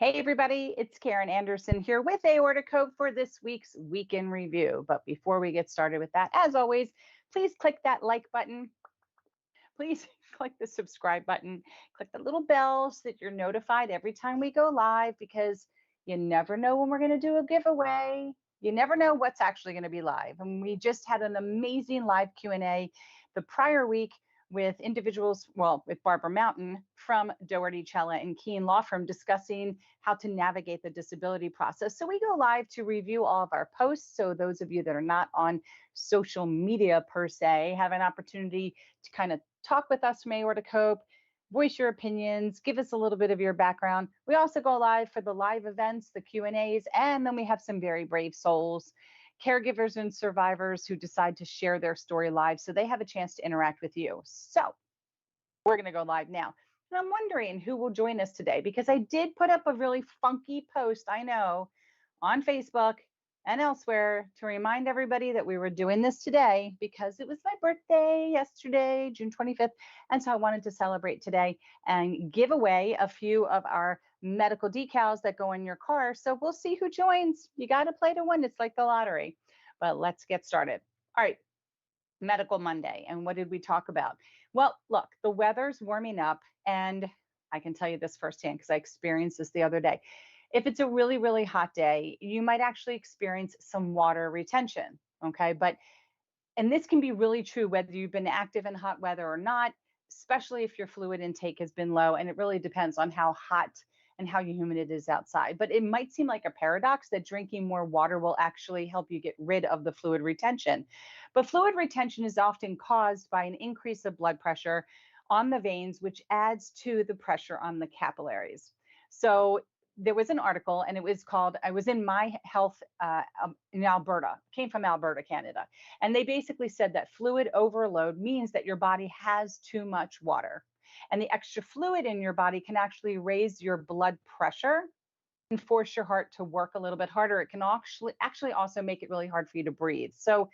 Hey everybody, it's Karen Anderson here with Aortic for this week's Week in Review. But before we get started with that, as always, please click that like button. Please click the subscribe button. Click the little bell so that you're notified every time we go live, because you never know when we're going to do a giveaway. You never know what's actually going to be live. And we just had an amazing live Q&A the prior week with individuals, with Barbara Mountain from Doherty, Cella, and Keene Law Firm, discussing how to navigate the disability process. So we go live to review all of our posts. So those of you that are not on social media per se have an opportunity to kind of talk with us from Aortic Hope, voice your opinions, give us a little bit of your background. We also go live for the live events, the Q&As, and then we have some very brave souls, caregivers and survivors, who decide to share their story live so they have a chance to interact with you. So we're going to go live now. And I'm wondering who will join us today, because I did put up a really funky post, I know, on Facebook and elsewhere to remind everybody that we were doing this today because it was my birthday yesterday, June 25th. And so I wanted to celebrate today and give away a few of our medical decals that go in your car. So we'll see who joins. You got to play to win. It's like the lottery. But let's get started. All right. Medical Monday. And what did we talk about? Well, look, the weather's warming up, and I can tell you this firsthand because I experienced this the other day. If it's a really, really hot day, you might actually experience some water retention, okay? And this can be really true whether you've been active in hot weather or not, especially if your fluid intake has been low, and it really depends on how hot and how humid it is outside. But it might seem like a paradox that drinking more water will actually help you get rid of the fluid retention. But fluid retention is often caused by an increase of blood pressure on the veins, which adds to the pressure on the capillaries. So there was an article, and it was called, I was in My Health in Alberta, came from Alberta, Canada. And they basically said that fluid overload means that your body has too much water. And the extra fluid in your body can actually raise your blood pressure and force your heart to work a little bit harder. It can actually also make it really hard for you to breathe. So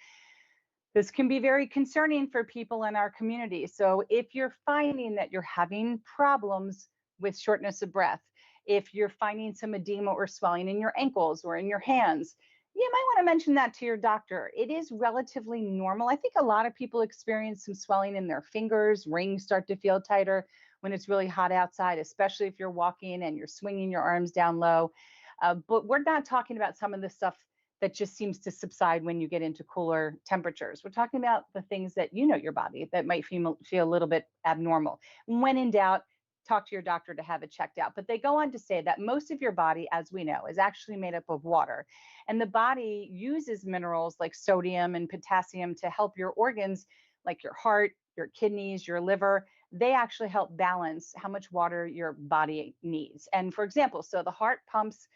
this can be very concerning for people in our community. So if you're finding that you're having problems with shortness of breath, if you're finding some edema or swelling in your ankles or in your hands, you might want to mention that to your doctor. It is relatively normal. I think a lot of people experience some swelling in their fingers. Rings start to feel tighter when it's really hot outside, especially if you're walking and you're swinging your arms down low. But we're not talking about some of the stuff that just seems to subside when you get into cooler temperatures. We're talking about the things that your body that might feel a little bit abnormal. When in doubt, talk to your doctor to have it checked out. But they go on to say that most of your body, as we know, is actually made up of water. And the body uses minerals like sodium and potassium to help your organs, like your heart, your kidneys, your liver. They actually help balance how much water your body needs. And for example, so the heart pumps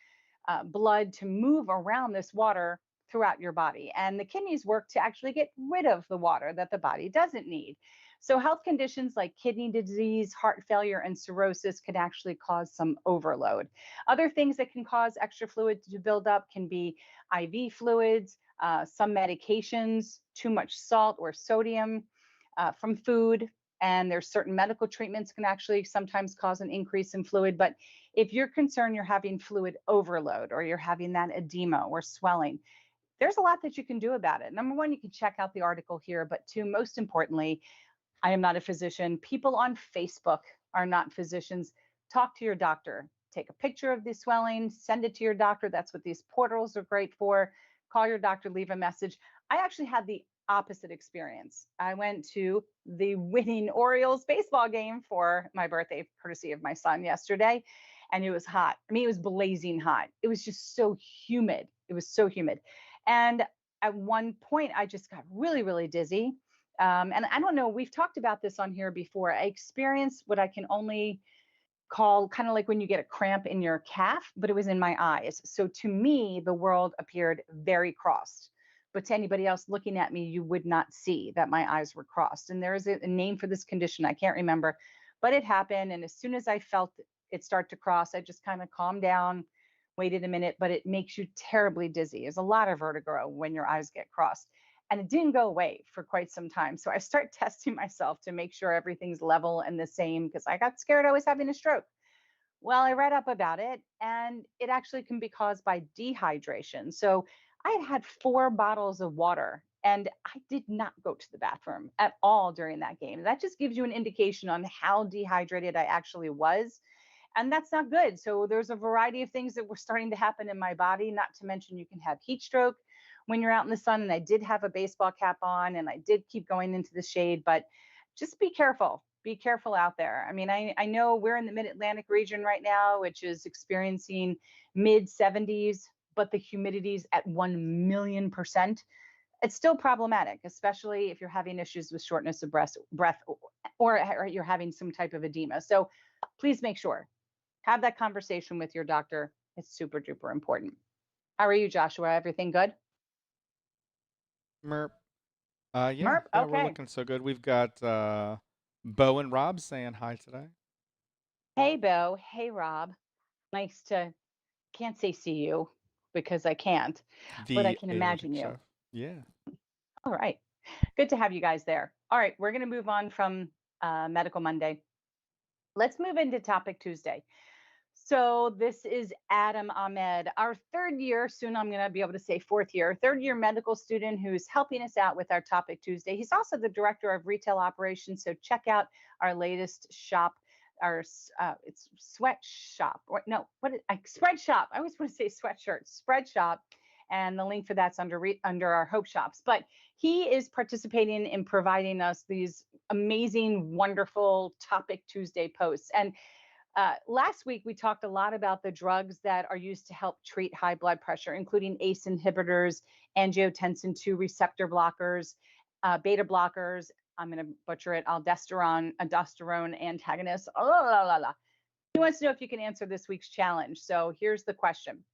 blood to move around this water throughout your body. And the kidneys work to actually get rid of the water that the body doesn't need. So health conditions like kidney disease, heart failure, and cirrhosis can actually cause some overload. Other things that can cause extra fluid to build up can be IV fluids, some medications, too much salt or sodium from food, and there's certain medical treatments can actually sometimes cause an increase in fluid. But if you're concerned you're having fluid overload or you're having that edema or swelling, there's a lot that you can do about it. Number one, you can check out the article here, but two, most importantly, I am not a physician. People on Facebook are not physicians. Talk to your doctor. Take a picture of the swelling, send it to your doctor. That's what these portals are great for. Call your doctor, leave a message. I actually had the opposite experience. I went to the winning Orioles baseball game for my birthday, courtesy of my son, yesterday, and it was hot. I mean, it was blazing hot. It was just so humid. It was so humid. And at one point, I just got really, really dizzy. And I don't know, we've talked about this on here before. I experienced what I can only call kind of like when you get a cramp in your calf, but it was in my eyes. So to me, the world appeared very crossed. But to anybody else looking at me, you would not see that my eyes were crossed. And there is a name for this condition. I can't remember, but it happened. And as soon as I felt it start to cross, I just kind of calmed down, waited a minute, but it makes you terribly dizzy. There's a lot of vertigo when your eyes get crossed. And it didn't go away for quite some time. So I start testing myself to make sure everything's level and the same, because I got scared I was having a stroke. Well, I read up about it, and it actually can be caused by dehydration. So I had 4 bottles of water, and I did not go to the bathroom at all during that game. That just gives you an indication on how dehydrated I actually was. And that's not good. So there's a variety of things that were starting to happen in my body, not to mention you can have heat stroke when you're out in the sun. And I did have a baseball cap on and I did keep going into the shade, but just be careful. Be careful out there. I mean, I know we're in the mid Atlantic region right now, which is experiencing mid 70s, but the humidity's at 1 million%. It's still problematic, especially if you're having issues with shortness of breath or you're having some type of edema. So please make sure have that conversation with your doctor. It's super duper important. How are you, Joshua? Everything good? Merp. Yeah, Merp? yeah, we're Okay. looking so good. We've got Bo and Rob saying hi today. Hey, Bo. Hey, Rob. Nice to, can't say see you because I can't, but I The can aortic imagine you. chef. Yeah. All right. Good to have you guys there. All right. We're going to move on from Medical Monday. Let's move into Topic Tuesday. So this is Adam Ahmed, our third year, soon I'm going to be able to say fourth year, third year medical student who's helping us out with our Topic Tuesday. He's also the director of retail operations. So check out our latest shop, our it's sweat shop or no, spread shop. I always want to say sweatshirt, spread shop. And the link for that's under our Hope Shops. But he is participating in providing us these amazing, wonderful Topic Tuesday posts. And last week, we talked a lot about the drugs that are used to help treat high blood pressure, including ACE inhibitors, angiotensin 2 receptor blockers, beta blockers. I'm going to butcher it, aldosterone antagonists. Oh, la, la, la. He wants to know if you can answer this week's challenge. So here's the question.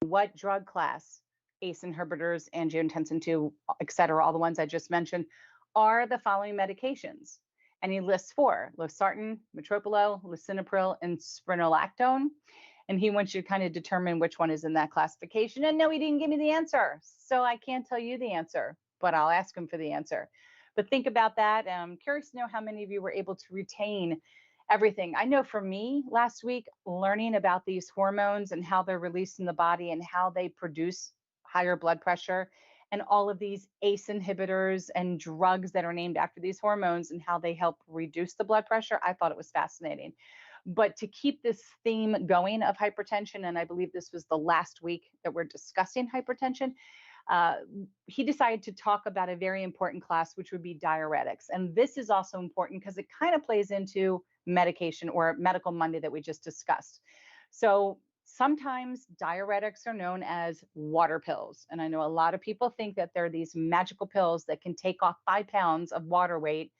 What drug class, ACE inhibitors, angiotensin 2, et cetera, all the ones I just mentioned, are the following medications? And he lists 4: losartan, metoprolol, lisinopril, and spironolactone. And he wants you to kind of determine which one is in that classification. And no, he didn't give me the answer. So I can't tell you the answer, but I'll ask him for the answer. But think about that. I'm curious to know how many of you were able to retain everything. I know for me last week, learning about these hormones and how they're released in the body and how they produce higher blood pressure and all of these ACE inhibitors and drugs that are named after these hormones and how they help reduce the blood pressure, I thought it was fascinating. But to keep this theme going of hypertension, and I believe this was the last week that we're discussing hypertension, uh, he decided to talk about a very important class, which would be diuretics. And this is also important because it kind of plays into medication or Medical Monday that we just discussed. So sometimes diuretics are known as water pills. And I know a lot of people think that they're these magical pills that can take off 5 pounds of water weight,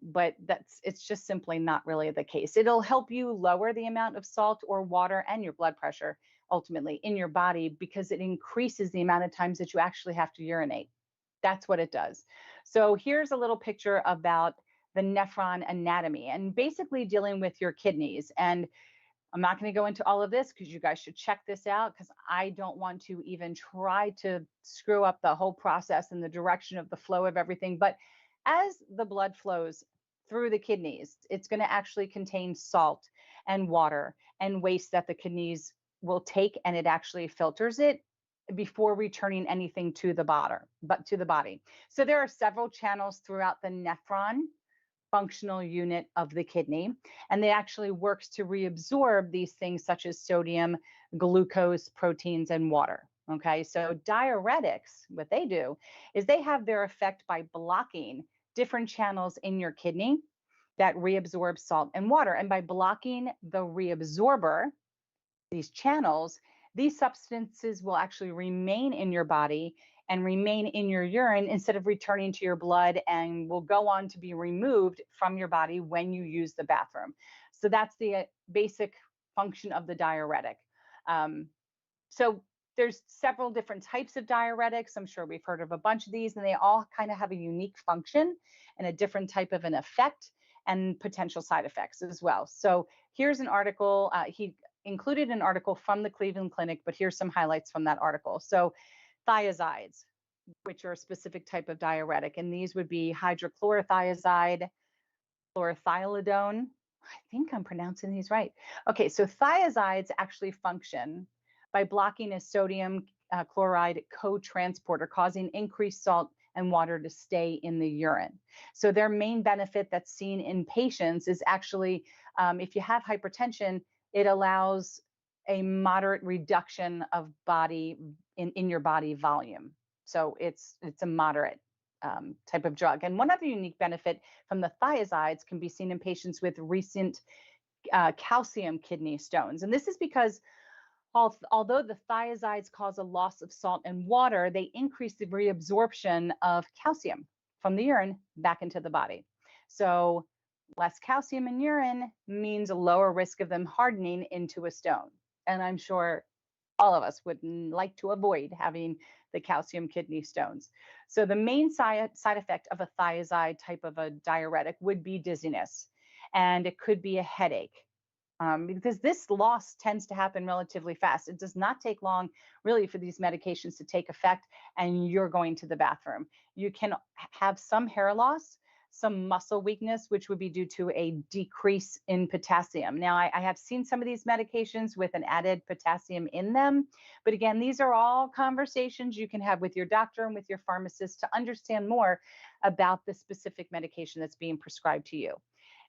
but it's just simply not really the case. It'll help you lower the amount of salt or water and your blood pressure ultimately in your body because it increases the amount of times that you actually have to urinate. That's what it does. So here's a little picture about the nephron anatomy and basically dealing with your kidneys. And I'm not going to go into all of this because you guys should check this out because I don't want to even try to screw up the whole process and the direction of the flow of everything. But as the blood flows through the kidneys, it's going to actually contain salt and water and waste that the kidneys will take, and it actually filters it before returning anything to the body. So there are several channels throughout the nephron functional unit of the kidney, and it actually works to reabsorb these things such as sodium, glucose, proteins, and water. Okay, so diuretics, what they do is they have their effect by blocking different channels in your kidney that reabsorb salt and water. And by blocking the reabsorber, these channels, these substances will actually remain in your body and remain in your urine instead of returning to your blood and will go on to be removed from your body when you use the bathroom. So that's the basic function of the diuretic. Um, so there's several different types of diuretics. I'm sure we've heard of a bunch of these, and they all kind of have a unique function and a different type of an effect and potential side effects as well. So here's an article. He included an article from the Cleveland Clinic, but here's some highlights from that article. So thiazides, which are a specific type of diuretic, and these would be hydrochlorothiazide, chlorothiazidone, I think I'm pronouncing these right. Okay, so thiazides actually function by blocking a sodium chloride co-transporter, causing increased salt and water to stay in the urine. So their main benefit that's seen in patients is actually, if you have hypertension, it allows a moderate reduction of body in your body volume. So it's a moderate type of drug. And one other unique benefit from the thiazides can be seen in patients with recent calcium kidney stones. And this is because although the thiazides cause a loss of salt and water, they increase the reabsorption of calcium from the urine back into the body. So less calcium in urine means a lower risk of them hardening into a stone. And I'm sure all of us would like to avoid having the calcium kidney stones. So the main side effect of a thiazide type of a diuretic would be dizziness, and it could be a headache. Because this loss tends to happen relatively fast. It does not take long, really, for these medications to take effect, and you're going to the bathroom. You can have some hair loss, some muscle weakness, which would be due to a decrease in potassium. Now, I have seen some of these medications with an added potassium in them, but again, these are all conversations you can have with your doctor and with your pharmacist to understand more about the specific medication that's being prescribed to you.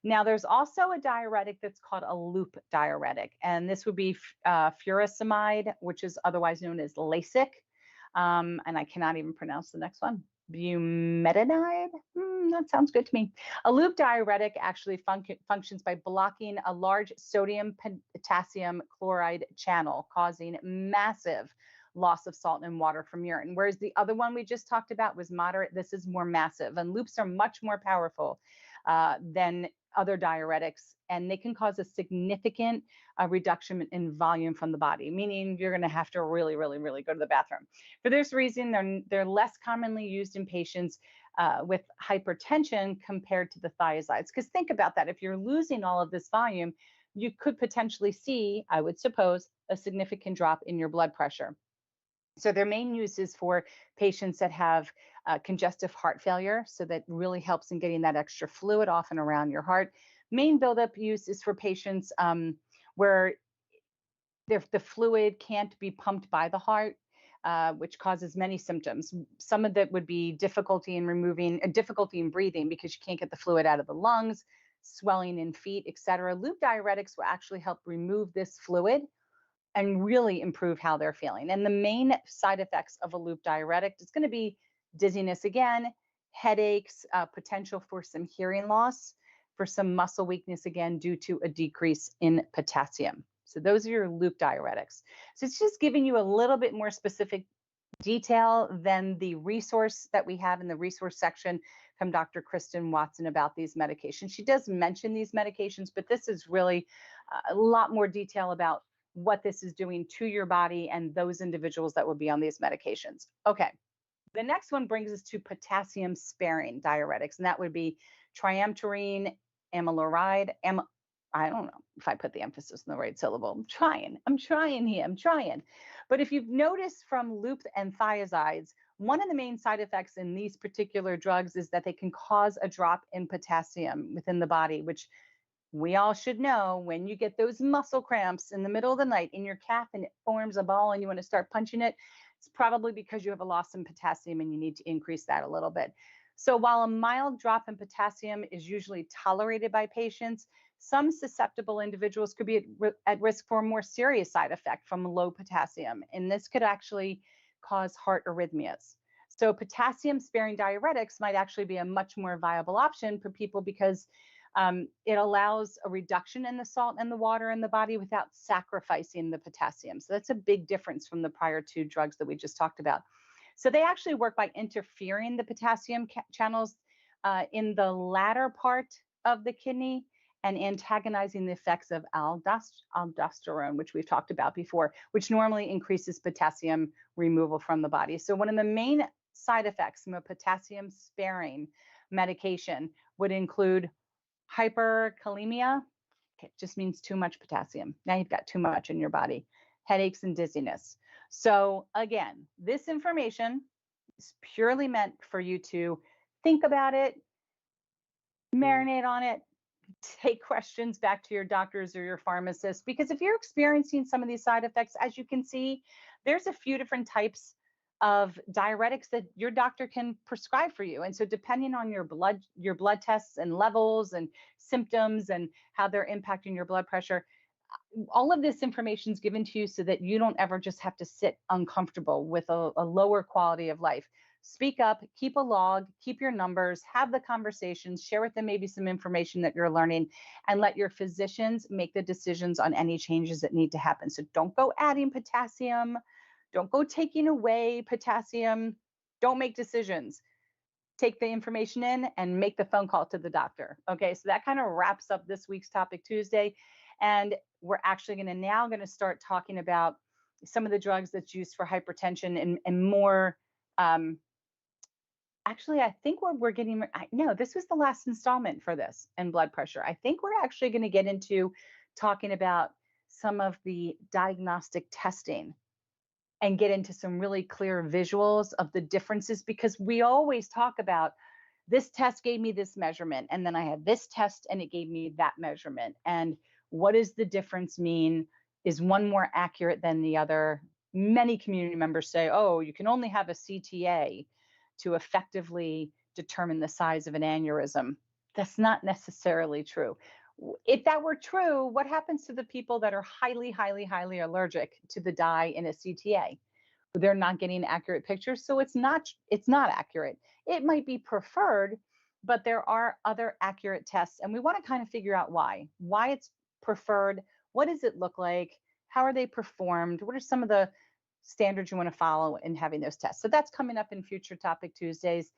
Now, there's also a diuretic that's called a loop diuretic, and this would be furosemide, which is otherwise known as Lasix. And I cannot even pronounce the next one. Bumetanide? That sounds good to me. A loop diuretic actually functions by blocking a large sodium potassium chloride channel, causing massive loss of salt and water from urine. Whereas the other one we just talked about was moderate, this is more massive. And loops are much more powerful than other diuretics, and they can cause a significant reduction in volume from the body, meaning you're going to have to really, really, really go to the bathroom. For this reason, they're less commonly used in patients with hypertension compared to the thiazides. Because think about that. If you're losing all of this volume, you could potentially see, I would suppose, a significant drop in your blood pressure. So their main use is for patients that have congestive heart failure. So that really helps in getting that extra fluid off and around your heart. Main buildup use is for patients where the fluid can't be pumped by the heart, which causes many symptoms. Some of that would be difficulty in breathing because you can't get the fluid out of the lungs, swelling in feet, etc. Loop diuretics will actually help remove this fluid and really improve how they're feeling. And the main side effects of a loop diuretic is going to be dizziness again, headaches, potential for some hearing loss, for some muscle weakness again due to a decrease in potassium. So those are your loop diuretics. So it's just giving you a little bit more specific detail than the resource that we have in the resource section from Dr. Kristen Watson about these medications. She does mention these medications, but this is really a lot more detail about what this is doing to your body and those individuals that would be on these medications. Okay, the next one brings us to potassium sparing diuretics, and that would be triamterene, amiloride. I don't know if I put the emphasis on the right syllable. I'm trying here. But if you've noticed from loop and thiazides, one of the main side effects in these particular drugs is that they can cause a drop in potassium within the body, which we all should know when you get those muscle cramps in the middle of the night in your calf and it forms a ball and you want to start punching it, it's probably because you have a loss in potassium and you need to increase that a little bit. So while a mild drop in potassium is usually tolerated by patients, some susceptible individuals could be at risk for a more serious side effect from low potassium, and this could actually cause heart arrhythmias. So potassium sparing diuretics might actually be a much more viable option for people because it allows a reduction in the salt and the water in the body without sacrificing the potassium. So that's a big difference from the prior two drugs that we just talked about. So they actually work by interfering the potassium channels in the latter part of the kidney and antagonizing the effects of aldosterone, which we've talked about before, which normally increases potassium removal from the body. So one of the main side effects from a potassium sparing medication would include hyperkalemia. Okay, it just means too much potassium. Now you've got too much in your body. Headaches and dizziness. So again, this information is purely meant for you to think about it, marinate on it, take questions back to your doctors or your pharmacist, because if you're experiencing some of these side effects, as you can see, there's a few different types of diuretics that your doctor can prescribe for you. And so depending on your blood tests and levels and symptoms and how they're impacting your blood pressure, all of this information is given to you so that you don't ever just have to sit uncomfortable with a lower quality of life. Speak up, keep a log, keep your numbers, have the conversations, share with them maybe some information that you're learning, and let your physicians make the decisions on any changes that need to happen. So don't go adding potassium, don't go taking away potassium, don't make decisions. Take the information in and make the phone call to the doctor. Okay, so that kind of wraps up this week's Topic Tuesday. And we're actually going to start talking about some of the drugs that's used for hypertension and more. Um, Actually, I think we're getting, no, this was the last installment for this and blood pressure. I think we're actually going to get into talking about some of the diagnostic testing and get into some really clear visuals of the differences, because we always talk about this test gave me this measurement, and then I had this test and it gave me that measurement. And what does the difference mean? Is one more accurate than the other? Many community members say, oh, you can only have a CTA to effectively determine the size of an aneurysm. That's not necessarily true. If that were true, what happens to the people that are highly, highly, highly allergic to the dye in a CTA? They're not getting accurate pictures, so it's not accurate. It might be preferred, but there are other accurate tests, and we want to kind of figure out why it's preferred. What does it look like? How are they performed? What are some of the standards you want to follow in having those tests? So that's coming up in future Topic Tuesdays.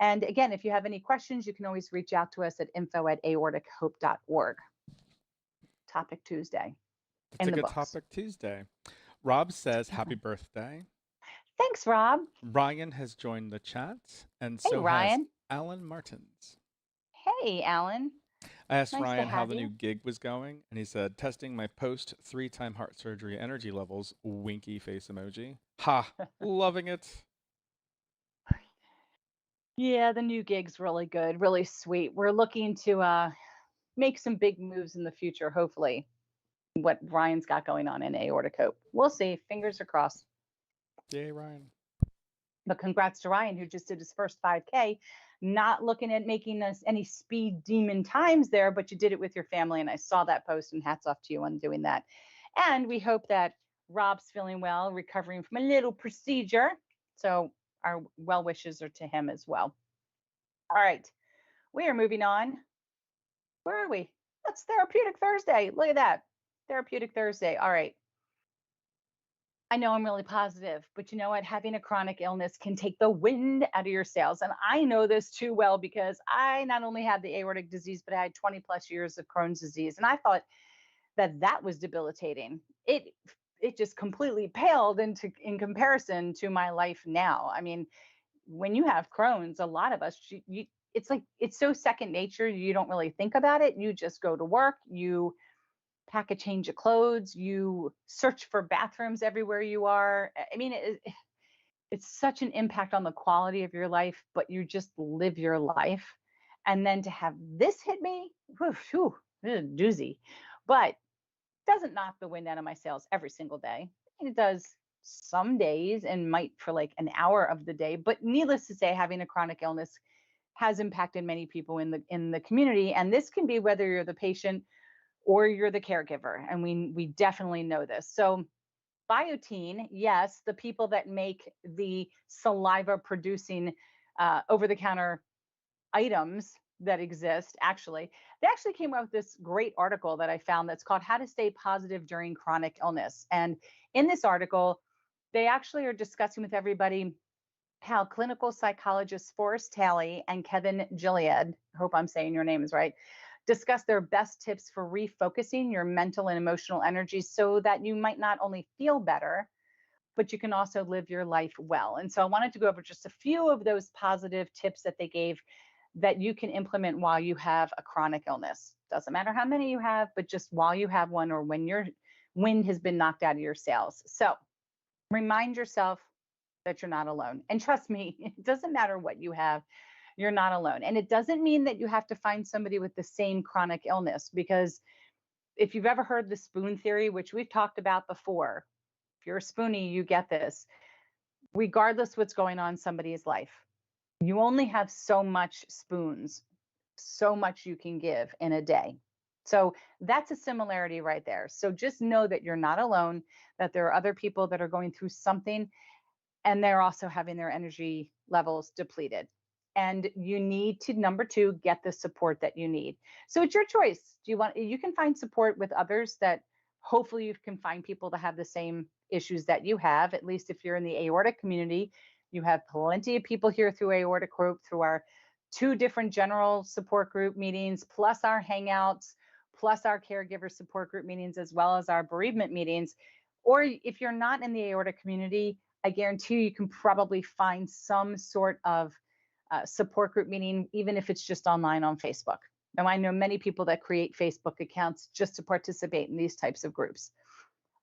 And again, if you have any questions, you can always reach out to us at info@aortichope.org. Topic Tuesday It's in a the good books. Topic Tuesday. Rob says, happy birthday. Thanks, Rob. Ryan has joined the chat, and Hey, so has Ryan. Alan Martins. Hey, Alan. I asked Nice to Ryan how have the new you. gig was going, and he said, testing my post 3-time heart surgery energy levels, winky face emoji. Ha, loving it. Yeah, the new gig's really good, really sweet. We're looking to make some big moves in the future, hopefully. What Ryan's got going on in Aortic Hope. We'll see. Fingers are crossed. Yay, Ryan. But congrats to Ryan, who just did his first 5K. Not looking at making us any speed demon times there, but you did it with your family. And I saw that post, and hats off to you on doing that. And we hope that Rob's feeling well, recovering from a little procedure. So our well wishes are to him as well. All right, we are moving on. Where are we? That's Therapeutic Thursday. Look at that. Therapeutic Thursday. All right. I know I'm really positive, but you know what? Having a chronic illness can take the wind out of your sails. And I know this too well because I not only had the aortic disease, but I had 20 plus years of Crohn's disease. And I thought that was debilitating. It just completely paled in comparison to my life now. I mean, when you have Crohn's, a lot of us, it's like it's so second nature. You don't really think about it. You just go to work. You pack a change of clothes. You search for bathrooms everywhere you are. I mean, it's such an impact on the quality of your life, but you just live your life. And then to have this hit me, whew, doozy. But doesn't knock the wind out of my sails every single day. It does some days and might for like an hour of the day. But needless to say, having a chronic illness has impacted many people in the community. And this can be whether you're the patient or you're the caregiver. And we definitely know this. So Biotin, yes, the people that make the saliva producing over the counter items that exist, they actually came up with this great article that I found that's called How to Stay Positive During Chronic Illness. And in this article, they actually are discussing with everybody how clinical psychologists Forrest Talley and Kevin Gilead, I hope I'm saying your names right, discuss their best tips for refocusing your mental and emotional energy so that you might not only feel better, but you can also live your life well. And so I wanted to go over just a few of those positive tips that they gave that you can implement while you have a chronic illness. Doesn't matter how many you have, but just while you have one or when your wind has been knocked out of your sails. So remind yourself that you're not alone. And trust me, it doesn't matter what you have. You're not alone. And it doesn't mean that you have to find somebody with the same chronic illness, because if you've ever heard the spoon theory, which we've talked about before, if you're a spoonie, you get this. Regardless what's going on in somebody's life, you only have so much spoons, so much you can give in a day. So that's a similarity right there. So just know that you're not alone, that there are other people that are going through something, and they're also having their energy levels depleted. And you need to, number two, get the support that you need. So it's your choice. You can find support with others that hopefully you can find people that have the same issues that you have. At least if you're in the aortic community, you have plenty of people here through aortic group, through our 2 different general support group meetings, plus our hangouts, plus our caregiver support group meetings, as well as our bereavement meetings. Or if you're not in the aortic community, I guarantee you can probably find some sort of support group meeting, even if it's just online on Facebook. Now, I know many people that create Facebook accounts just to participate in these types of groups.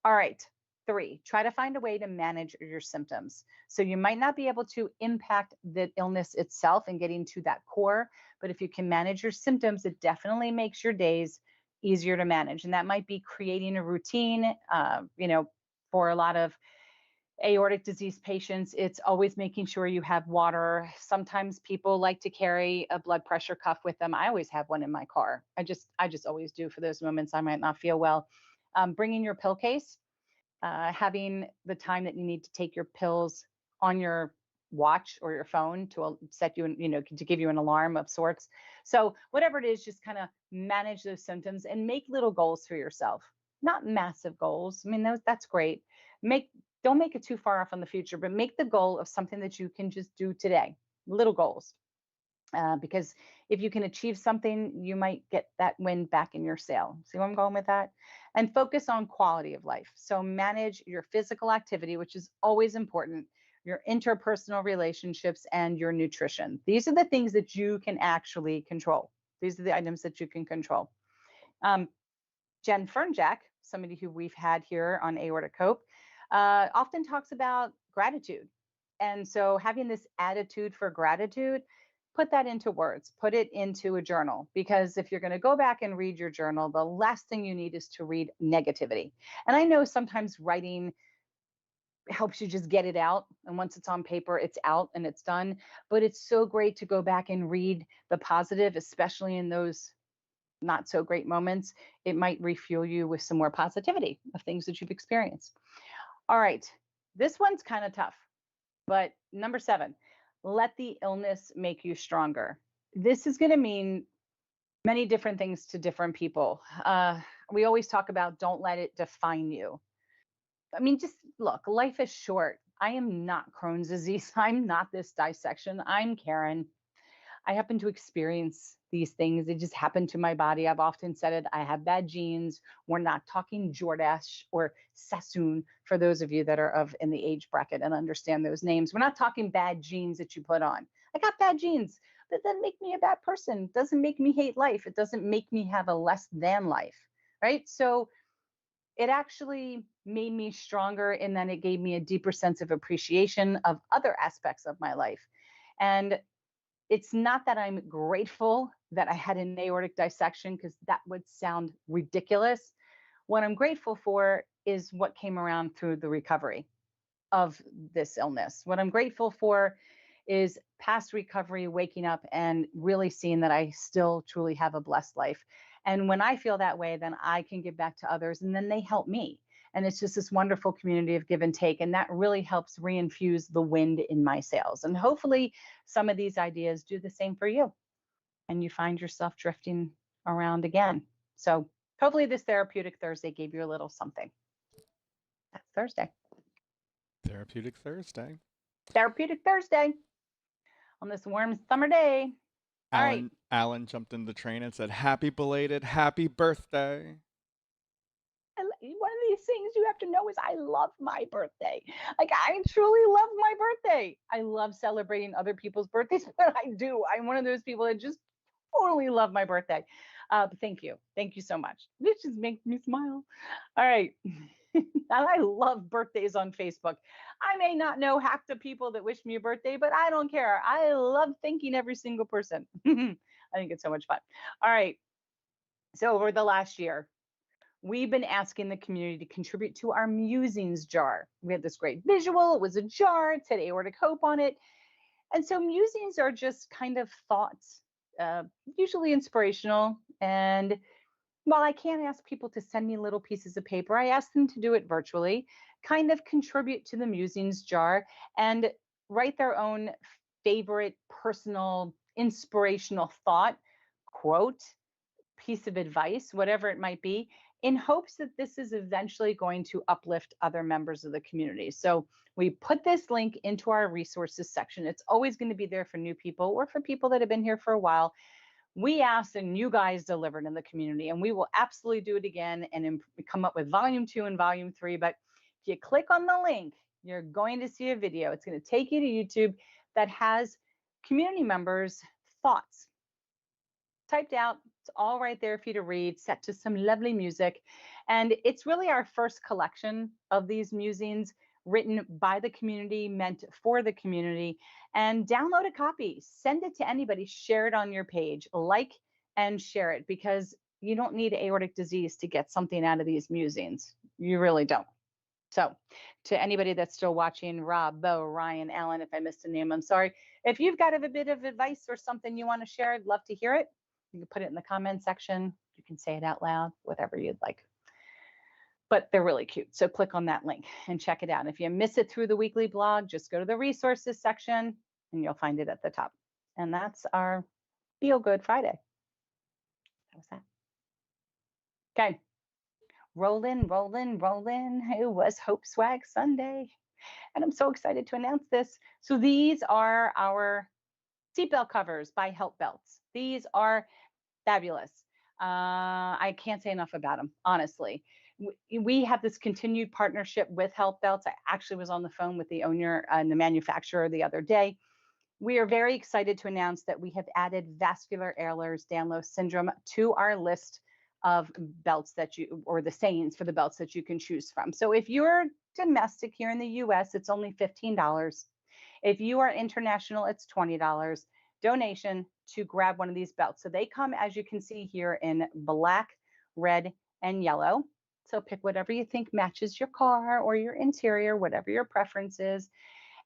All right, 3, try to find a way to manage your symptoms. So you might not be able to impact the illness itself and getting to that core, but if you can manage your symptoms, it definitely makes your days easier to manage. And that might be creating a routine. For a lot of aortic disease patients, it's always making sure you have water. Sometimes people like to carry a blood pressure cuff with them. I always have one in my car. I just always do for those moments I might not feel well. Bringing your pill case, having the time that you need to take your pills on your watch or your phone to set you, to give you an alarm of sorts. So whatever it is, just kind of manage those symptoms and make little goals for yourself. Not massive goals. I mean, that's great. Don't make it too far off in the future, but make the goal of something that you can just do today. Little goals. Because if you can achieve something, you might get that wind back in your sail. See where I'm going with that? And focus on quality of life. So manage your physical activity, which is always important, your interpersonal relationships, and your nutrition. These are the things that you can actually control. These are the items that you can control. Jen Fernjack, somebody who we've had here on Aorta Cope, often talks about gratitude. And so having this attitude for gratitude, put that into words, put it into a journal, because if you're going to go back and read your journal, the last thing you need is to read negativity. And I know sometimes writing helps you just get it out. And once it's on paper, it's out and it's done. But it's so great to go back and read the positive, especially in those not so great moments. It might refuel you with some more positivity of things that you've experienced. All right, this one's kind of tough, but number 7, let the illness make you stronger. This is going to mean many different things to different people. We always talk about don't let it define you. I mean, just look, life is short. I am not Crohn's disease. I'm not this dissection. I'm Karen. I happen to experience these things. It just happened to my body. I've often said it. I have bad genes. We're not talking Jordache or Sassoon for those of you that are in the age bracket and understand those names. We're not talking bad genes that you put on. I got bad genes. That doesn't make me a bad person. It doesn't make me hate life. It doesn't make me have a less than life, right? So it actually made me stronger, and then it gave me a deeper sense of appreciation of other aspects of my life. And it's not that I'm grateful that I had an aortic dissection, because that would sound ridiculous. What I'm grateful for is what came around through the recovery of this illness. What I'm grateful for is past recovery, waking up and really seeing that I still truly have a blessed life. And when I feel that way, then I can give back to others, and then they help me. And it's just this wonderful community of give and take. And that really helps reinfuse the wind in my sails. And hopefully some of these ideas do the same for you, and you find yourself drifting around again. So hopefully this Therapeutic Thursday gave you a little something. That's Thursday. Therapeutic Thursday. Therapeutic Thursday on this warm summer day. All right. Alan jumped in the train and said, happy belated, happy birthday. One of these things you have to know is I love my birthday. Like, I truly love my birthday. I love celebrating other people's birthdays, but I do. I'm one of those people that just totally love my birthday. Thank you. Thank you so much. This just makes me smile. All right. And I love birthdays on Facebook. I may not know half the people that wish me a birthday, but I don't care. I love thanking every single person. I think it's so much fun. All right. So over the last year, we've been asking the community to contribute to our musings jar. We had this great visual. It was a jar. It said Aortic Hope on it. And so musings are just kind of thoughts, uh, usually inspirational. And while I can't ask people to send me little pieces of paper, I ask them to do it virtually, kind of contribute to the musings jar and write their own favorite personal inspirational thought, quote, piece of advice, whatever it might be, in hopes that this is eventually going to uplift other members of the community. So we put this link into our resources section. It's always going to be there for new people or for people that have been here for a while. We asked and you guys delivered in the community, and we will absolutely do it again and come up with volume 2 and volume 3. But if you click on the link, you're going to see a video. It's going to take you to YouTube that has community members' thoughts typed out. It's all right there for you to read, set to some lovely music. And it's really our first collection of these musings written by the community, meant for the community. And download a copy, send it to anybody, share it on your page, like and share it, because you don't need aortic disease to get something out of these musings. You really don't. So, to anybody that's still watching, Rob, Bo, Ryan, Alan, if I missed a name, I'm sorry. If you've got a bit of advice or something you want to share, I'd love to hear it. You can put it in the comment section. You can say it out loud, whatever you'd like. But they're really cute. So click on that link and check it out. And if you miss it through the weekly blog, just go to the resources section and you'll find it at the top. And that's our Feel Good Friday. That was that. Okay. Rolling, rolling, rolling. It was Hope Swag Sunday. And I'm so excited to announce this. So these are our seatbelt covers by Help Belts. These are fabulous. I can't say enough about them, honestly. We have this continued partnership with Help Belts. I actually was on the phone with the owner and the manufacturer the other day. We are very excited to announce that we have added vascular Ehlers-Danlos syndrome to our list of belts that you, or the sayings for the belts that you can choose from. So if you're domestic here in the US, it's only $15. If you are international, it's $20 donation to grab one of these belts. So they come, as you can see here, in black, red, and yellow. So pick whatever you think matches your car or your interior, whatever your preference is.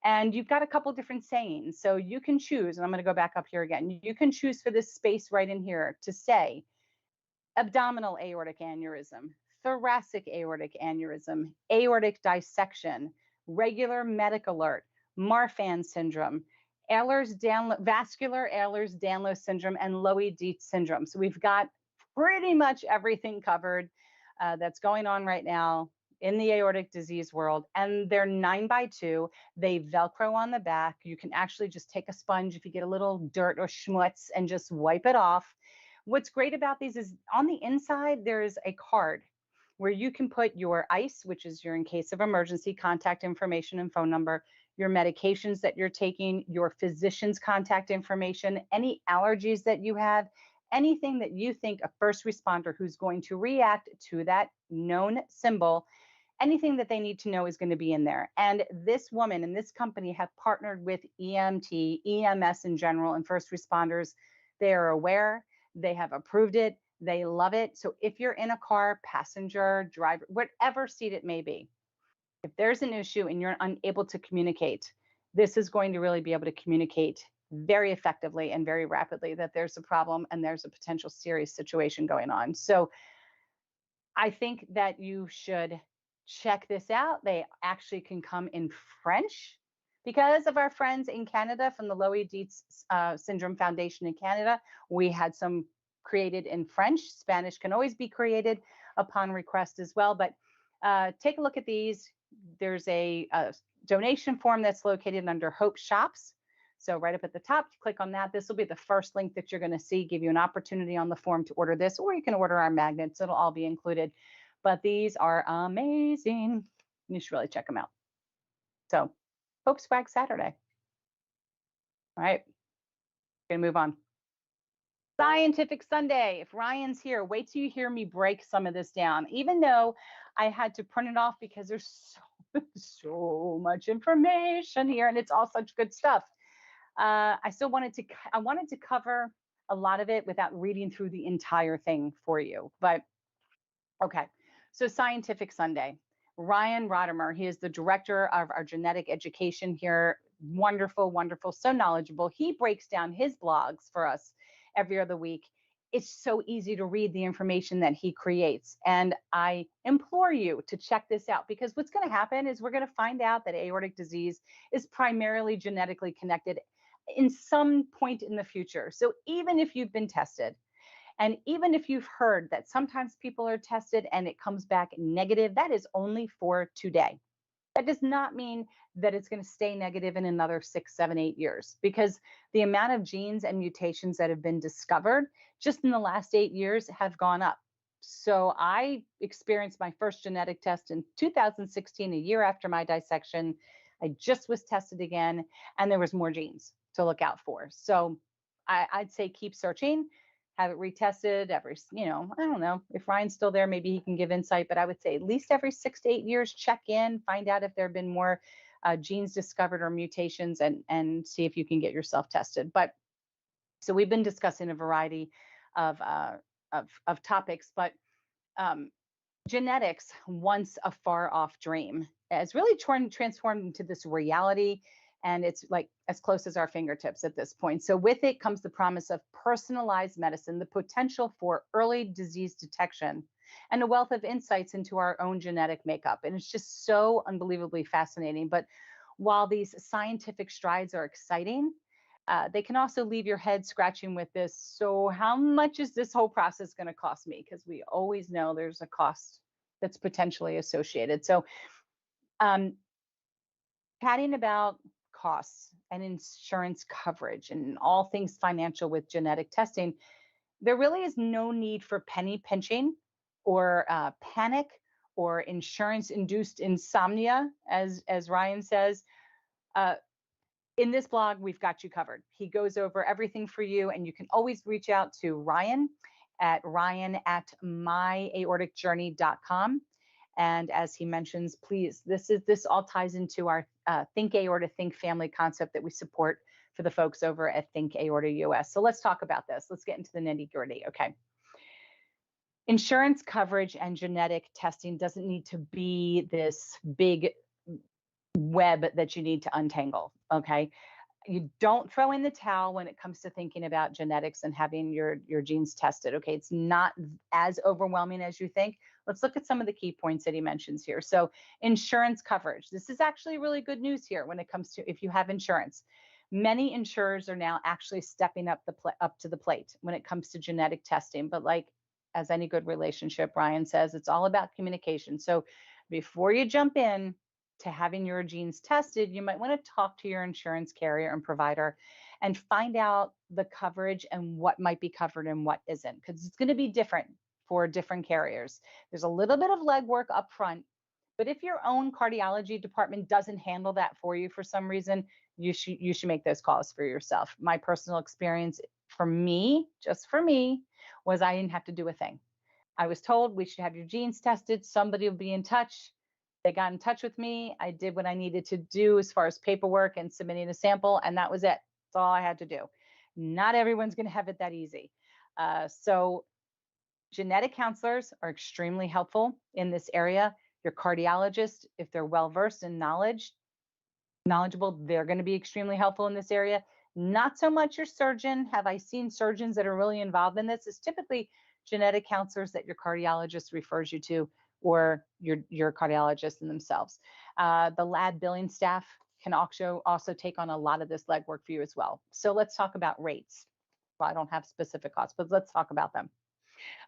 And you've got a couple different sayings. So you can choose, and I'm going to go back up here again. You can choose for this space right in here to say abdominal aortic aneurysm, thoracic aortic aneurysm, aortic dissection, regular medic alert, Marfan syndrome, vascular Ehlers-Danlos syndrome, and Loewy-Dietz syndrome. So we've got pretty much everything covered that's going on right now in the aortic disease world. And they're 9x2. They Velcro on the back. You can actually just take a sponge if you get a little dirt or schmutz and just wipe it off. What's great about these is on the inside, there's a card where you can put your ICE, which is your in case of emergency contact information and phone number, your medications that you're taking, your physician's contact information, any allergies that you have, anything that you think a first responder who's going to react to that known symbol, anything that they need to know is going to be in there. And this woman and this company have partnered with EMT, EMS in general, and first responders. They are aware, they have approved it, they love it. So if you're in a car, passenger, driver, whatever seat it may be, if there's an issue and you're unable to communicate, this is going to really be able to communicate very effectively and very rapidly that there's a problem and there's a potential serious situation going on. So I think that you should check this out. They actually can come in French because of our friends in Canada from the Loewy-Dietz Syndrome Foundation in Canada. We had some created in French. Spanish can always be created upon request as well. But take a look at these. There's a donation form that's located under Hope Shops. So right up at the top, click on that. This will be the first link that you're going to see, give you an opportunity on the form to order this, or you can order our magnets. It'll all be included. But these are amazing. You should really check them out. So Hope Swag Saturday. All right, going to move on. Scientific Sunday. If Ryan's here, wait till you hear me break some of this down. Even though I had to print it off because there's so much information here and it's all such good stuff. I still wanted to I wanted to cover a lot of it without reading through the entire thing for you. But okay. So Scientific Sunday. Ryan Rodimer, he is the director of our genetic education here. Wonderful, wonderful, so knowledgeable. He breaks down his blogs for us every other week. It's so easy to read the information that he creates. And I implore you to check this out because what's going to happen is we're going to find out that aortic disease is primarily genetically connected in some point in the future. So even if you've been tested, and even if you've heard that sometimes people are tested and it comes back negative, that is only for today. That does not mean that it's going to stay negative in another 6, 7, 8 years because the amount of genes and mutations that have been discovered just in the last 8 years have gone up. So I experienced my first genetic test in 2016, a year after my dissection. I just was tested again, and there was more genes to look out for. So I'd say keep searching, have it retested every, I don't know if Ryan's still there, maybe he can give insight, but I would say at least every 6 to 8 years, check in, find out if there have been more genes discovered or mutations and see if you can get yourself tested. But so we've been discussing a variety of, of topics, but genetics, once a far off dream, has really transformed into this reality. And it's like as close as our fingertips at this point. So with it comes the promise of personalized medicine, the potential for early disease detection, and a wealth of insights into our own genetic makeup. And it's just so unbelievably fascinating. But while these scientific strides are exciting, they can also leave your head scratching with this. So how much is this whole process going to cost me? Because we always know there's a cost that's potentially associated. So chatting about costs and insurance coverage and all things financial with genetic testing, there really is no need for penny pinching or panic or insurance-induced insomnia, as Ryan says. In this blog, we've got you covered. He goes over everything for you, and you can always reach out to Ryan at myaorticjourney.com. And as he mentions, please, this all ties into our Think Aorta, Think Family concept that we support for the folks over at Think Aorta US. So let's talk about this. Let's get into the nitty gritty. Okay. Insurance coverage and genetic testing doesn't need to be this big web that you need to untangle. Okay. You don't throw in the towel when it comes to thinking about genetics and having your genes tested. Okay, it's not as overwhelming as you think. Let's look at some of the key points that he mentions here. So insurance coverage. This is actually really good news here when it comes to if you have insurance. Many insurers are now actually stepping up to the plate when it comes to genetic testing. But like as any good relationship, Ryan says, it's all about communication. So before you jump in to having your genes tested, you might want to talk to your insurance carrier and provider and find out the coverage and what might be covered and what isn't, because it's going to be different for different carriers. There's a little bit of legwork up front, but if your own cardiology department doesn't handle that for you for some reason, you should make those calls for yourself. My personal experience for me, just for me, was I didn't have to do a thing. I was told we should have your genes tested. Somebody will be in touch. They got in touch with me. I did what I needed to do as far as paperwork and submitting a sample, and that was it. That's all I had to do. Not everyone's going to have it that easy. So genetic counselors are extremely helpful in this area. Your cardiologist, if they're well-versed in knowledgeable, they're going to be extremely helpful in this area. Not so much your surgeon. Have I seen surgeons that are really involved in this? It's typically genetic counselors that your cardiologist refers you to, or your cardiologist in themselves. The lab billing staff can also take on a lot of this legwork for you as well. So let's talk about rates. Well, I don't have specific costs, but let's talk about them.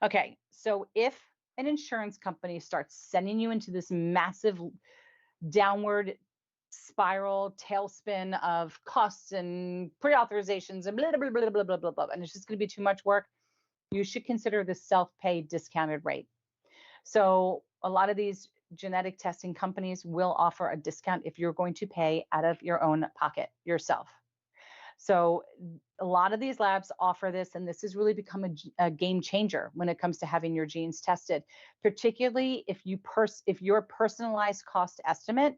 Okay, so if an insurance company starts sending you into this massive downward spiral tailspin of costs and pre-authorizations and blah, blah, blah, blah, blah, blah, blah, and it's just going to be too much work, you should consider the self-pay discounted rate. So a lot of these genetic testing companies will offer a discount if you're going to pay out of your own pocket yourself. So a lot of these labs offer this, and this has really become a game changer when it comes to having your genes tested, particularly if your personalized cost estimate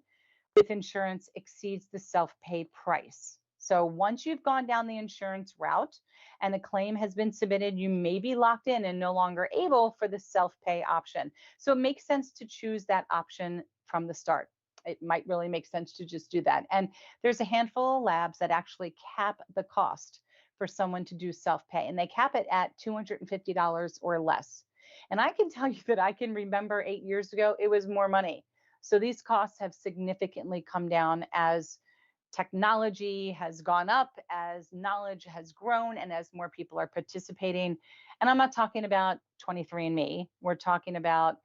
with insurance exceeds the self-pay price. So once you've gone down the insurance route and a claim has been submitted, you may be locked in and no longer able for the self-pay option. So it makes sense to choose that option from the start. It might really make sense to just do that. And there's a handful of labs that actually cap the cost for someone to do self-pay, and they cap it at $250 or less. And I can tell you that I can remember 8 years ago, it was more money. So these costs have significantly come down as technology has gone up, as knowledge has grown, and as more people are participating. And I'm not talking about 23andMe. We're talking about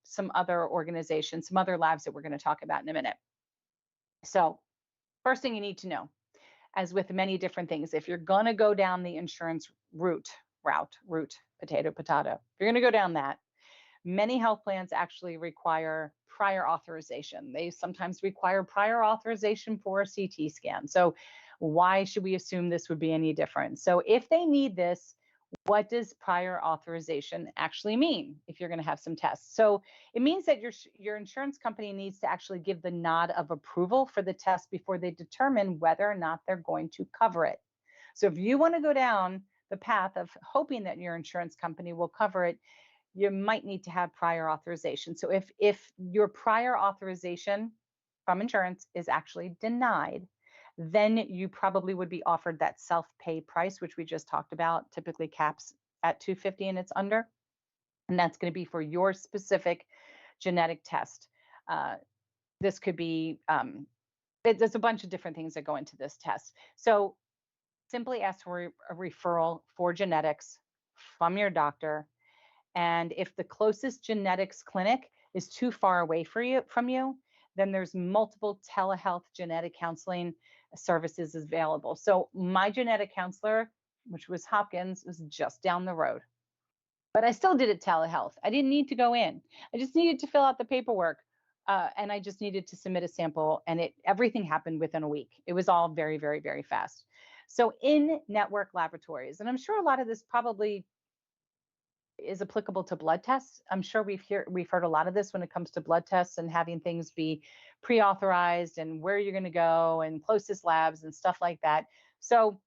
some other organizations, some other labs that we're going to talk about in a minute. So, first thing you need to know, as with many different things, if you're going to go down the insurance route, potato, potato, if you're going to go down that, many health plans actually require prior authorization. They sometimes require prior authorization for a CT scan. So, why should we assume this would be any different? So, if they need this, what does prior authorization actually mean if you're going to have some tests? So, it means that your insurance company needs to actually give the nod of approval for the test before they determine whether or not they're going to cover it. So, if you want to go down the path of hoping that your insurance company will cover it, you might need to have prior authorization. So if your prior authorization from insurance is actually denied, then you probably would be offered that self-pay price, which we just talked about, typically caps at 250 and it's under. And that's going to be for your specific genetic test. This could be, there's a bunch of different things that go into this test. So simply ask for a referral for genetics from your doctor. And if the closest genetics clinic is too far away from you, then there's multiple telehealth genetic counseling services available. So my genetic counselor, which was Hopkins, was just down the road. But I still did it telehealth. I didn't need to go in. I just needed to fill out the paperwork. And I just needed to submit a sample, and everything happened within a week. It was all very, very, very fast. So in network laboratories, and I'm sure a lot of this probably is applicable to blood tests. I'm sure we've heard a lot of this when it comes to blood tests and having things be pre-authorized and where you're going to go and closest labs and stuff like that. So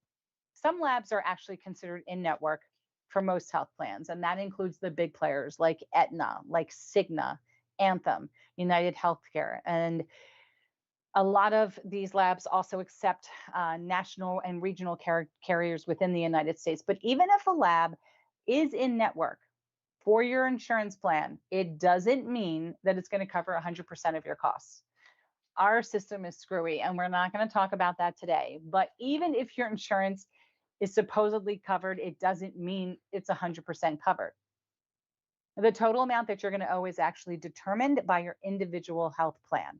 some labs are actually considered in network for most health plans, and that includes the big players like Aetna, like Cigna, Anthem, United Healthcare, and a lot of these labs also accept national and regional carriers within the United States. But even if a lab is in network for your insurance plan, it doesn't mean that it's going to cover 100% of your costs. Our system is screwy, and we're not going to talk about that today. But even if your insurance is supposedly covered, it doesn't mean it's 100% covered. The total amount that you're going to owe is actually determined by your individual health plan.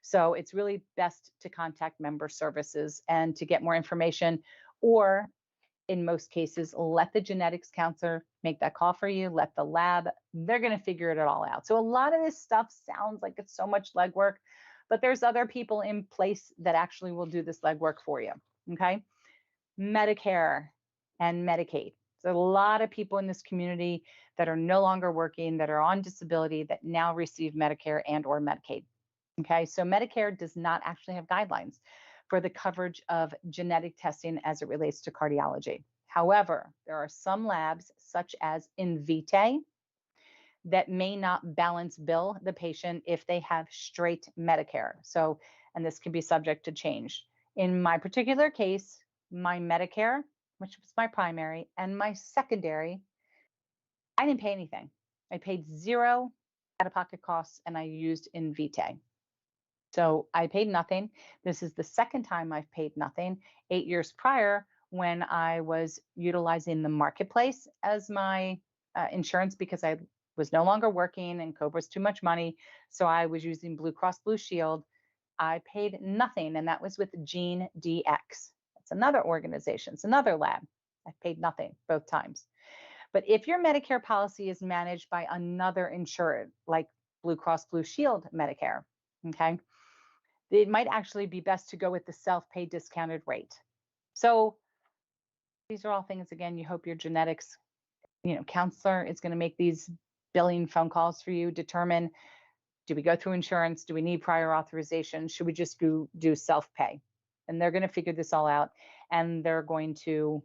So it's really best to contact member services and to get more information, or in most cases, let the genetics counselor make that call for you, let the lab, they're going to figure it all out. So a lot of this stuff sounds like it's so much legwork, but there's other people in place that actually will do this legwork for you. Okay. Medicare and Medicaid. There's a lot of people in this community that are no longer working, that are on disability, that now receive Medicare and or Medicaid. Okay, so Medicare does not actually have guidelines for the coverage of genetic testing as it relates to cardiology. However, there are some labs, such as Invitae, that may not balance bill the patient if they have straight Medicare. So, and this can be subject to change. In my particular case, my Medicare, which was my primary, and my secondary, I didn't pay anything. I paid zero out-of-pocket costs, and I used Invitae. So I paid nothing. This is the second time I've paid nothing. 8 years prior, when I was utilizing the marketplace as my insurance because I was no longer working and COVID was too much money. So I was using Blue Cross Blue Shield. I paid nothing, and that was with GeneDx. That's another organization. It's another lab. I paid nothing both times. But if your Medicare policy is managed by another insured, like Blue Cross Blue Shield Medicare, okay, it might actually be best to go with the self-pay discounted rate. So these are all things, again, you hope your genetics, counselor is going to make these billion phone calls for you, determine, do we go through insurance? Do we need prior authorization? Should we just do self-pay? And they're going to figure this all out, and they're going to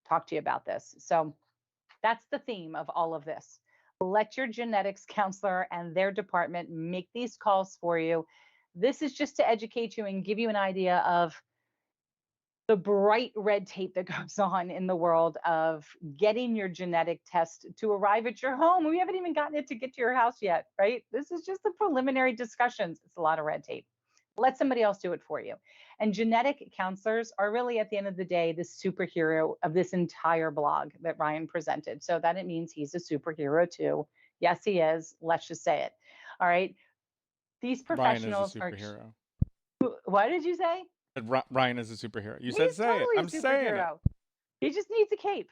talk to you about this. So that's the theme of all of this. Let your genetics counselor and their department make these calls for you. This is just to educate you and give you an idea of the bright red tape that goes on in the world of getting your genetic test to arrive at your home. We haven't even gotten it to get to your house yet, right? This is just the preliminary discussions. It's a lot of red tape. Let somebody else do it for you. And genetic counselors are really, at the end of the day, the superhero of this entire blog that Ryan presented. So that it means he's a superhero too. Yes, he is. Let's just say it. All right. These Ryan is a professionals are. superhero. What did you say? Ryan is a superhero. You said He's say it. totally a I'm saying it. superhero. He just needs a cape.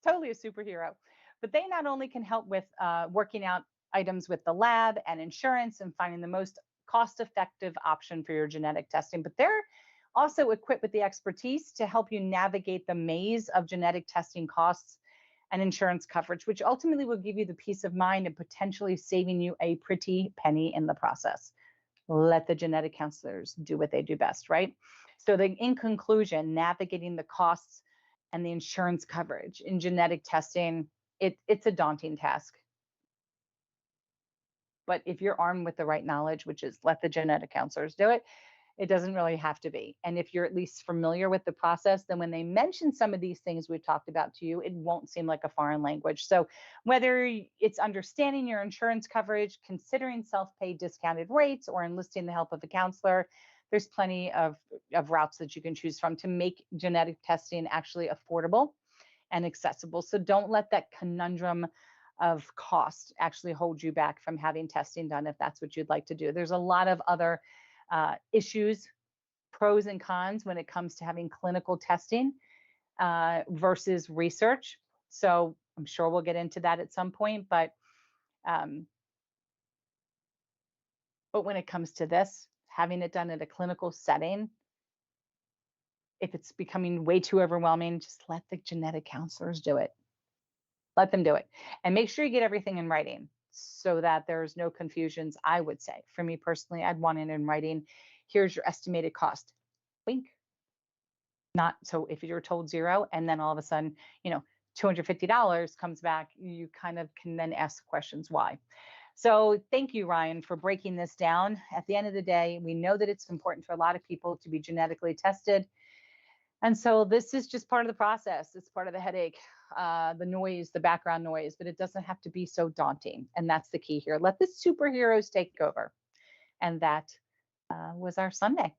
Totally a superhero. But they not only can help with working out items with the lab and insurance and finding the most cost effective option for your genetic testing, but they're also equipped with the expertise to help you navigate the maze of genetic testing costs and insurance coverage, which ultimately will give you the peace of mind and potentially saving you a pretty penny in the process. Let the genetic counselors do what they do best, right? So, in conclusion, navigating the costs and the insurance coverage in genetic testing, it's a daunting task. But if you're armed with the right knowledge, which is let the genetic counselors do it, it doesn't really have to be. And if you're at least familiar with the process, then when they mention some of these things we've talked about to you, it won't seem like a foreign language. So whether it's understanding your insurance coverage, considering self-pay discounted rates, or enlisting the help of a counselor, there's plenty of routes that you can choose from to make genetic testing actually affordable and accessible. So don't let that conundrum of cost actually hold you back from having testing done if that's what you'd like to do. There's a lot of other issues, pros and cons when it comes to having clinical testing versus research. So I'm sure we'll get into that at some point, um, but when it comes to this, having it done in a clinical setting, if it's becoming way too overwhelming, just let the genetic counselors do it. Let them do it. And make sure you get everything in writing so that there's no confusions. I would say, for me personally, I'd want it in writing. Here's your estimated cost. Wink. Not so if you're told zero and then all of a sudden, $250 comes back, you kind of can then ask questions why. So thank you, Ryan, for breaking this down. At the end of the day, we know that it's important for a lot of people to be genetically tested. And so this is just part of the process. It's part of the headache, the noise, the background noise, but it doesn't have to be so daunting. And that's the key here. Let the superheroes take over. And that was our Sunday.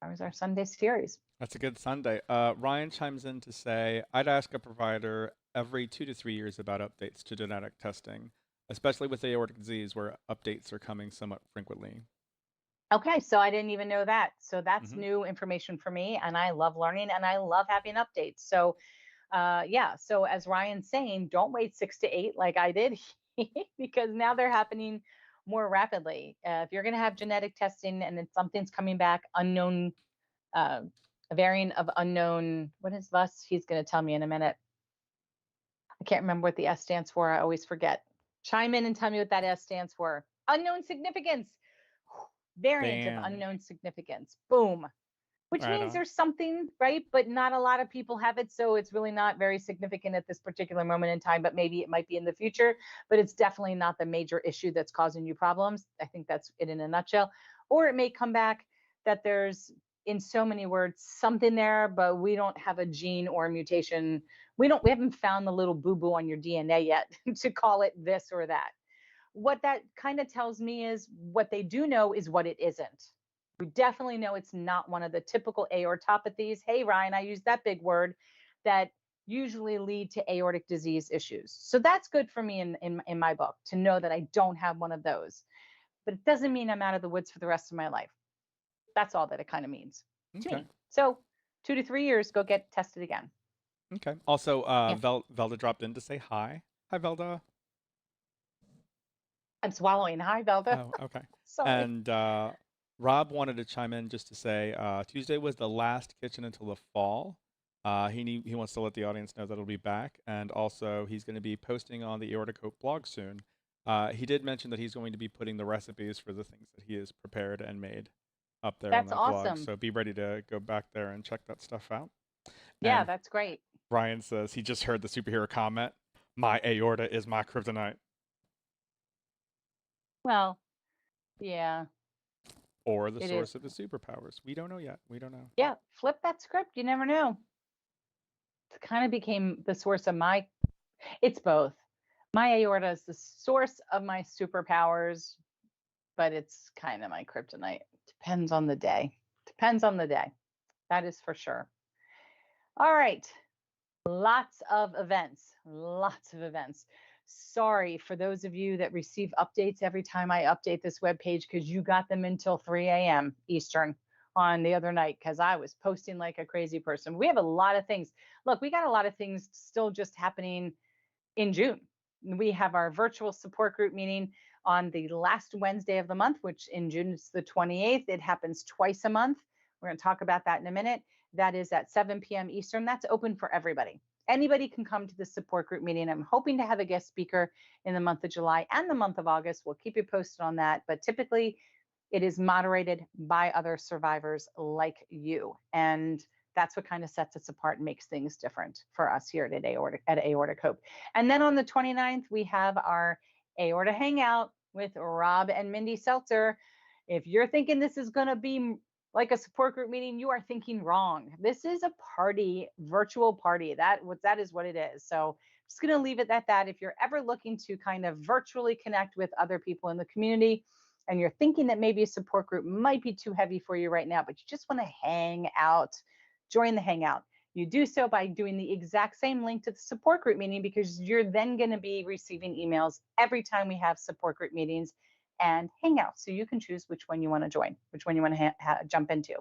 That was our Sunday series. That's a good Sunday. Ryan chimes in to say, I'd ask a provider every 2 to 3 years about updates to genetic testing, especially with aortic disease where updates are coming somewhat frequently. Okay, so I didn't even know that. So that's Mhm. new information for me, and I love learning and I love having updates. So, yeah. So as Ryan's saying, don't wait 6 to 8 like I did, because now they're happening more rapidly. If you're going to have genetic testing and then something's coming back unknown, a variant of unknown, what is VUS? He's going to tell me in a minute. I can't remember what the S stands for. I always forget. Chime in and tell me what that S stands for. Unknown significance. Variant of Bam. unknown significance. Boom. Which Right means on. there's something, right? But not a lot of people have it. So it's really not very significant at this particular moment in time, but maybe it might be in the future. But it's definitely not the major issue that's causing you problems. I think that's it in a nutshell. Or it may come back that there's, in so many words, something there, but we don't have a gene or a mutation. We haven't found the little boo-boo on your DNA yet to call it this or that. What that kind of tells me is what they do know is what it isn't. We definitely know it's not one of the typical aortopathies. Hey, Ryan, I used that big word that usually lead to aortic disease issues. So that's good for me in my book to know that I don't have one of those. But it doesn't mean I'm out of the woods for the rest of my life. That's all that it kind of means to Okay. me. So 2 to 3 years, go get tested again. Okay. Also, Yeah. Velda dropped in to say hi. Hi, Velda. I'm swallowing. Hi, Velda. Oh, okay. Sorry. And Rob wanted to chime in just to say Tuesday was the last kitchen until the fall. He wants to let the audience know that it'll be back, and also he's going to be posting on the Aortic Hope blog soon. He did mention that he's going to be putting the recipes for the things that he has prepared and made up there on That's that blog. awesome. So be ready to go back there and check that stuff out. Yeah, And that's great. Ryan says he just heard the superhero comment, "My aorta is my kryptonite," Well, yeah, or the it source is. of his superpowers. We don't know yet. We don't know. Yeah, flip that script. You never know. It kind of became the source of my, it's both. My aorta is the source of my superpowers, but it's kind of my kryptonite. Depends on the day. Depends on the day. That is for sure. All right. Lots of events. Lots of events. Sorry for those of you that receive updates every time I update this webpage because you got them until 3 a.m. Eastern on the other night because I was posting like a crazy person. We have a lot of things. Look, we got a lot of things still just happening in June. We have our virtual support group meeting on the last Wednesday of the month, which in June is the 28th. It happens twice a month. We're going to talk about that in a minute. That is at 7 p.m. Eastern. That's open for everybody. Anybody can come to the support group meeting. I'm hoping to have a guest speaker in the month of July and the month of August. We'll keep you posted on that. But typically, it is moderated by other survivors like you. And that's what kind of sets us apart and makes things different for us here at Aortic Hope. And then on the 29th, we have our Aorta Hang Out with Rob and Mindy Seltzer. If you're thinking this is going to be like a support group meeting, you are thinking wrong. This is a party, virtual party. That is what it is. So I'm just going to leave it at that. If you're ever looking to kind of virtually connect with other people in the community, and you're thinking that maybe a support group might be too heavy for you right now, but you just want to hang out, join the Hangout. You do so by doing the exact same link to the support group meeting because you're then going to be receiving emails every time we have support group meetings and Hangouts. So you can choose which one you want to join, which one you want to jump into.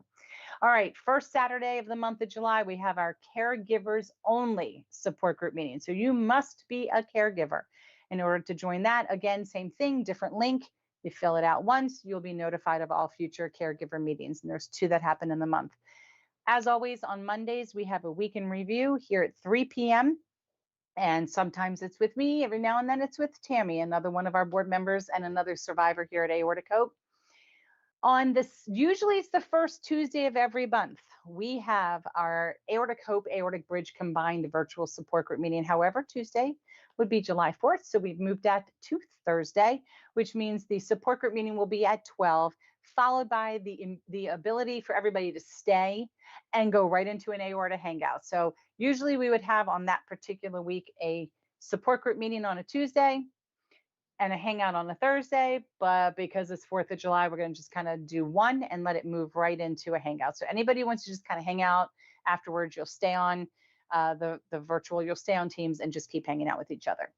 All right, first Saturday of the month of July, we have our caregivers only support group meeting. So you must be a caregiver in order to join that. Again, same thing, different link. You fill it out once, you'll be notified of all future caregiver meetings. And there's 2 that happen in the month. As always, on Mondays, we have a week in review here at 3 p.m. And sometimes it's with me. Every now and then it's with Tammy, another one of our board members and another survivor here at Aortic Hope. On this, usually it's the first Tuesday of every month, we have our Aortic Hope, Aortic Bridge combined virtual support group meeting. However, Tuesday would be July 4th. So we've moved that to Thursday, which means the support group meeting will be at 12, followed by the ability for everybody to stay and go right into an Aorta Hangout. So usually we would have on that particular week a support group meeting on a Tuesday and a hangout on a Thursday, but because it's 4th of July, we're going to just kind of do one and let it move right into a hangout. So anybody who wants to just kind of hang out afterwards, you'll stay on the virtual, you'll stay on Teams and just keep hanging out with each other.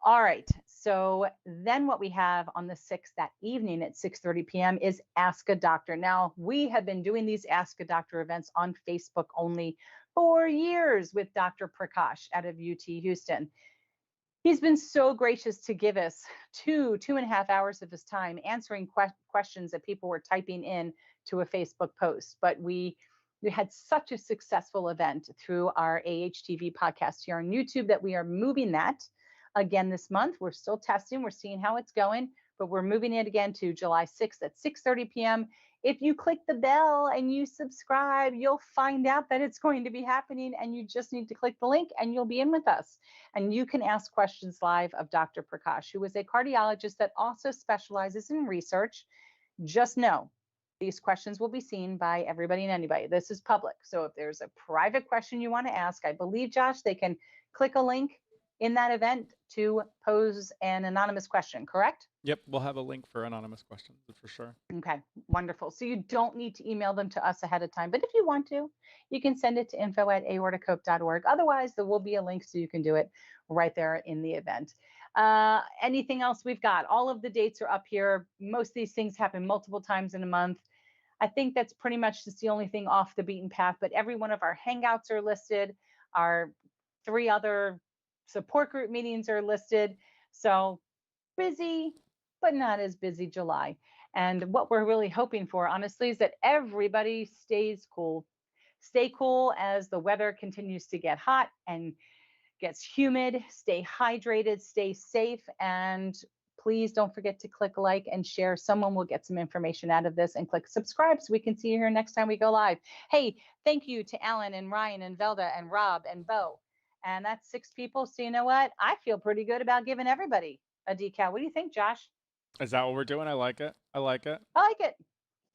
All right, so then what we have on the 6th that evening at 6:30 p.m. is Ask a Doctor. Now, we have been doing these Ask a Doctor events on Facebook only for years with Dr. Prakash out of UT Houston. He's been so gracious to give us 2.5 hours of his time answering questions that people were typing in to a Facebook post. But we had such a successful event through our AHTV podcast here on YouTube that we are moving that again this month. We're still testing, we're seeing how it's going, but we're moving it again to July 6th at 6:30 p.m. If you click the bell and you subscribe, you'll find out that it's going to be happening, and you just need to click the link and you'll be in with us. And you can ask questions live of Dr. Prakash, who is a cardiologist that also specializes in research. Just know these questions will be seen by everybody and anybody. This is public. So if there's a private question you want to ask, I believe, Josh, they can click a link in that event to pose an anonymous question, correct? Yep, we'll have a link for anonymous questions for sure. Okay, wonderful. So you don't need to email them to us ahead of time, but if you want to, you can send it to info@aortacope.org. Otherwise, there will be a link so you can do it right there in the event. Anything else we've got? All of the dates are up here. Most of these things happen multiple times in a month. I think that's pretty much just the only thing off the beaten path, but every one of our Hangouts are listed. Our 3 other support group meetings are listed. So busy, but not as busy July. And what we're really hoping for, honestly, is that everybody stays cool, Stay cool as the weather continues to get hot and gets humid. Stay hydrated, stay safe, and please don't forget to click like and share. Someone will get some information out of this, and click subscribe so we can see you here next time we go live. Hey, thank you to Alan and Ryan and Velda and Rob and Bo. And that's 6 people. So you know what? I feel pretty good about giving everybody a decal. What do you think, Josh? Is that what we're doing? I like it. I like it. I like it.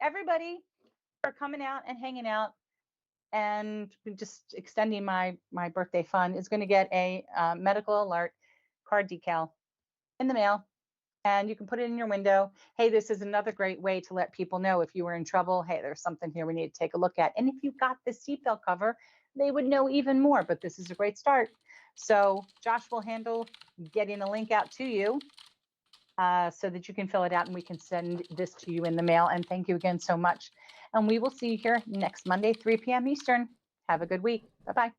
Everybody for coming out and hanging out and just extending my birthday fun is going to get a medical alert card decal in the mail, and you can put it in your window. Hey, this is another great way to let people know if you were in trouble. Hey, there's something here we need to take a look at. And if you got the seatbelt cover, they would know even more, but this is a great start. So Josh will handle getting a link out to you so that you can fill it out and we can send this to you in the mail. And thank you again so much. And we will see you here next Monday, 3 p.m. Eastern. Have a good week. Bye-bye.